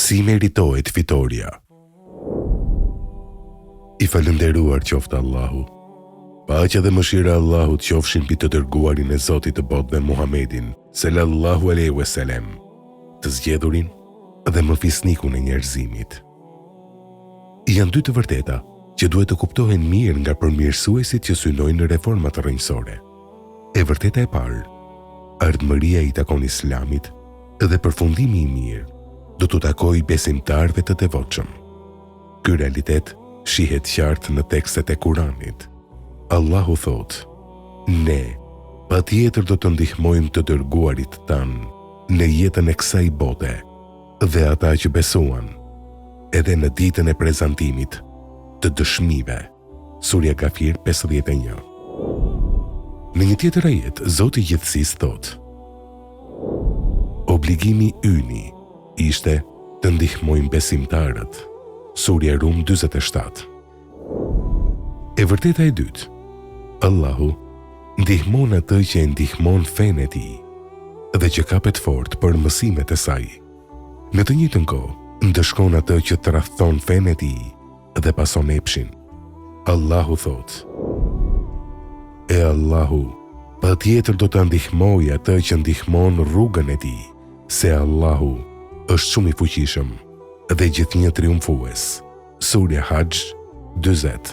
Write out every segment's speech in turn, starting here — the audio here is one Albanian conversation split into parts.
Si meritohet fitoria? I falënderuar qoftë Allahu. Paqja dhe mëshira e Allahut qofshin mbi të dërguarin e Zotit të botëve Muhamedin sallallahu alaihi wasallam, të zgjedhurin dhe mëfisnikun e njerëzimit. Janë dy të vërteta që duhet të kuptohen mirë nga përmirësuesit që synojnë në reformat rrënjësore. E vërteta e parë, ardhmëria i takon Islamit dhe përfundimi i mirë do të takojë besimtarëve të devotshëm. Ky realitet shihet qartë në tekstet e Kuranit. Allahu thotë: ne patjetër do të ndihmojmë të dërguarit tanë në jetën e kësaj bote dhe ata që besuan, edhe në ditën e prezantimit të dëshmive. Surja Gafir 51. Në një tjetër ajet, Zoti i Gjithësisë thotë: obligimi yni ishte të ndihmojmë besimtarët. Surja Rum 47. E vërteta e dytë, Allahu ndihmon atë që e ndihmon fenë e tij dhe që kapet fort për mësimet e saj. Në të njëjtën kohë, ndëshkon atë që tradhton fenë e tij dhe pason epshin. Allahu thotë: e Allahu patjetër do të ndihmojë atë që ndihmon rrugën e tij, se Allahu është shumë i fuqishëm dhe gjithnjë triumfues. Surja Hajj 40.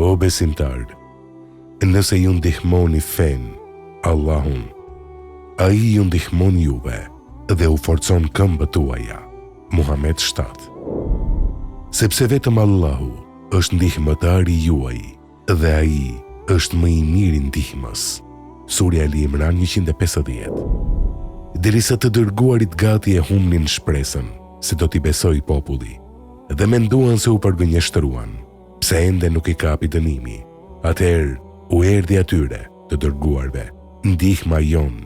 O besimtar, nëse ju ndihmoni fen Allahun, ai ju ndihmon juve dhe u forcon këmbët tuaja. Muhammed 7. Sepse vetëm Allahu është ndihmëtari juaj dhe ai është më i miri ndihmës. Surja Ali Imran 150. Derisa të dërguarit gati e humnin shpresën se do t'i besoj populli dhe menduan se u përgënjeshtruan, pse ende nuk i kapi dënimi. Atëherë u erdhi atyre të dërguarve ndihma jon.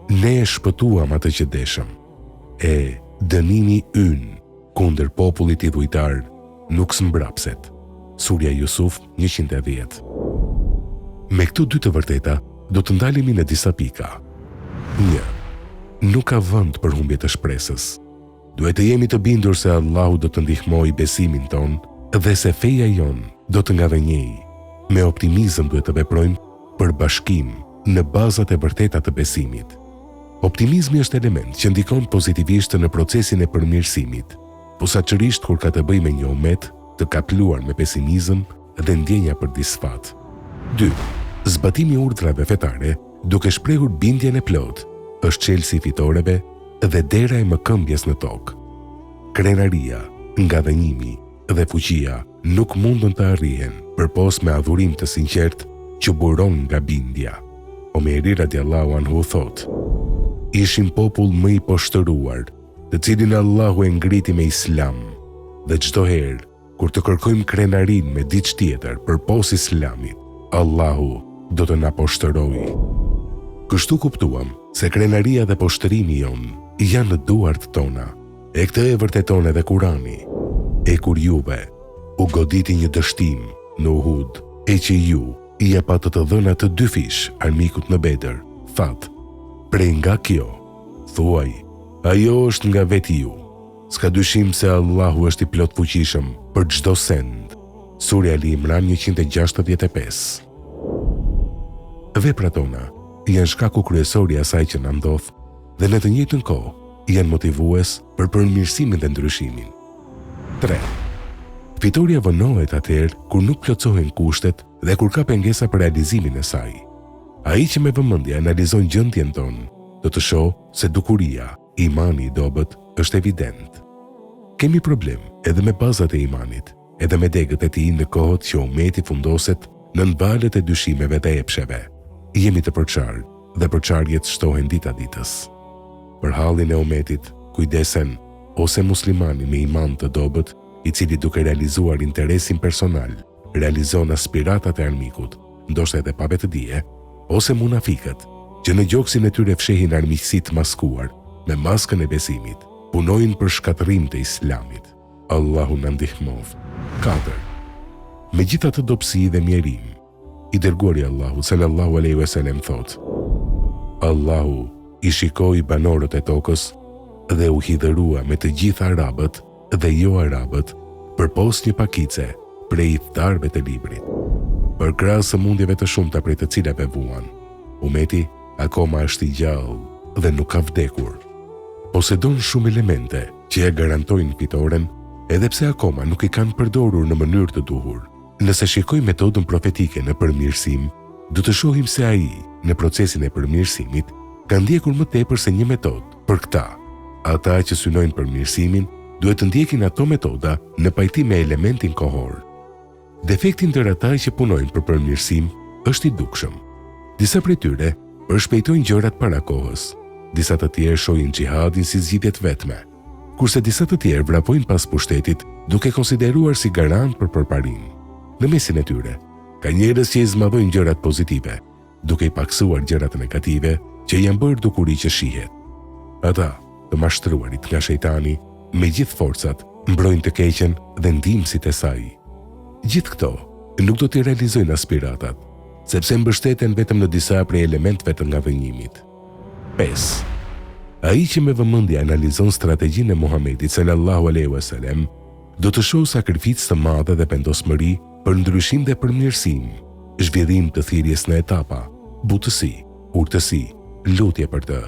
Ne e shpëtuam atë që deshëm. E dënimi ynë kundër popullit i dhujtar nuk s'mbrapset. Surja Jusuf 110. Me këto dy të vërteta do të ndalemi në disa pika. 1. Nuk ka vend për humbje të shpresës. Duhet të jemi të bindur se Allahu do të ndihmojë besimin ton dhe se feja jon do të ngavënjejë. Me optimizëm duhet të veprojmë për bashkim në bazat e vërteta të besimit. Optimizmi është element që ndikon pozitivisht në procesin e përmirësimit, posaçërisht kur ka të bëjë me një umet të kapluar me pesimizëm dhe ndjenja për disfat. 2. Zbatimi i urdhrave fetare duke shprehur bindjen e plotë është çelësi i fitoreve dhe dera e mëkëmbjes në tokë. Krenaria, ngavënjimi dhe fuqia nuk mundën të arrihen përpos me adhurim të sinqert që buron nga bindja. Omeri radiallahu anhu thotë: ishim popull më i poshtëruar, të cilin Allahu e ngriti me Islam, dhe çdo herë kur të kërkojmë krenarin me diçka tjetër përpos Islamit, Allahu do të na poshtërojë. Kështu kuptuam se krenaria dhe poshtërimi jon janë në duart tona. E këtë e vërteton edhe Kurani. E kur juve u goditi një dështim në Uhud, e që ju i japat të dhëna të 2 fish armikut në Bedër, thatë: prej nga kjo, thuaj, ajo është nga veti ju. S'ka dyshim se Allahu është i plot fuqishëm për çdo send. Surja Ali Imran 165. Veprat tona janë shkaku kryesor i asaj që na ndodh dhe në të njëjtën kohë janë motivues për përmirësimin dhe ndryshimin. 3. Fitoria vënohet atëherë kur nuk plotësohen kushtet dhe kur ka pengesa për realizimin e saj. Ai që me vëmendje analizon gjendjen tonë, do të shohë se dukuria, imani i dobët është evident. Kemi problem edhe me bazat e imanit, edhe me degët e tij në kohët që umeti fundoset në valët e dyshimeve dhe epsheve. Jemi të përçarë dhe përçarjet shtohen dita ditës. Për hallin e umetit, kujdesen ose muslimani me iman të dobët, i cili duke realizuar interesin personal, realizon aspiratat e armikut, ndoshta edhe pa vetë dije, ose munafikët, që në gjoksin e tyre fshehin armiqësi të maskuar, me maskën e besimit, punojnë për shkatërim të Islamit. Allahu na ndihmoft. 4. Me gjitha të dobësi dhe mjerim, i dërguari Allahu sallallahu alaihi wasallam thotë: Allahu i shikoi banorët e tokës dhe u hidhërua me të gjitha arabët dhe jo arabët përpos një pakice prej thtarëve të librit. Për krahas së mundjeve të shumta prej të cilave vuan, umeti akoma është i gjallë dhe nuk ka vdekur. Posedon shumë elemente që ja garantojnë fitoren, edhe pse akoma nuk i kanë përdorur në mënyrë të duhur. Nëse shikoj metodën profetike në përmirësim, do të shohim se ai, në procesin e përmirësimit, ka ndjekur më tepër se një metodë. Për këta, ata që synojnë përmirësimin, duhet të ndjekin ato metoda në pajtim me elementin kohor. Defekti ndër ata që punojnë për përmirësim është i dukshëm. Disa prej tyre përshpejtojnë gjërat para kohës, disa të tjerë shohin xhihadin si zgjidhje të vetme, kurse disa të tjerë vrapojnë pas pushtetit duke konsideruar si garant për përparim. Në mesin e tyre, ka njerëz që i zmadhojnë gjërat pozitive, duke i paksuar gjërat negative që janë bërë dukuri që shihet. Ata, të mashtruarit nga shejtani, me gjithë forcat, mbrojnë të keqen dhe ndihmësit e saj. Gjithë këto nuk do t'i realizojnë aspiratat, sepse mbështeten vetëm në disa prej elementëve të ngavënjimit. 5. Ai që me vëmendje analizon strategjinë e Muhamedit sallallahu alaihi wasallam, do të shohë sakrificë të madhe dhe pendosmëri për ndryshim dhe përmirësim, zhvillim të thirrjes në etapa, butësi, urtësi, lutje për të,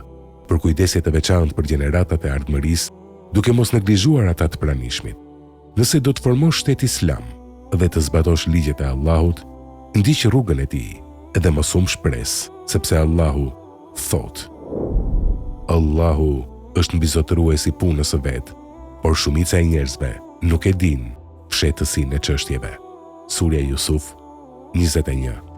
për kujdesje të veçantë për gjeneratat e ardhmërisë, duke mos neglizhuar ata të pranishmit. Nëse do të formosh shtet islam dhe të zbatosh ligjet e Allahut, ndiq rrugën e tij dhe mos shpresë, sepse Allahu thot: Allahu është mbizotëruesi i punës së vet, por shumica e njerëzve nuk e din fshehtësinë e çështjeve. Surja Jusuf 21.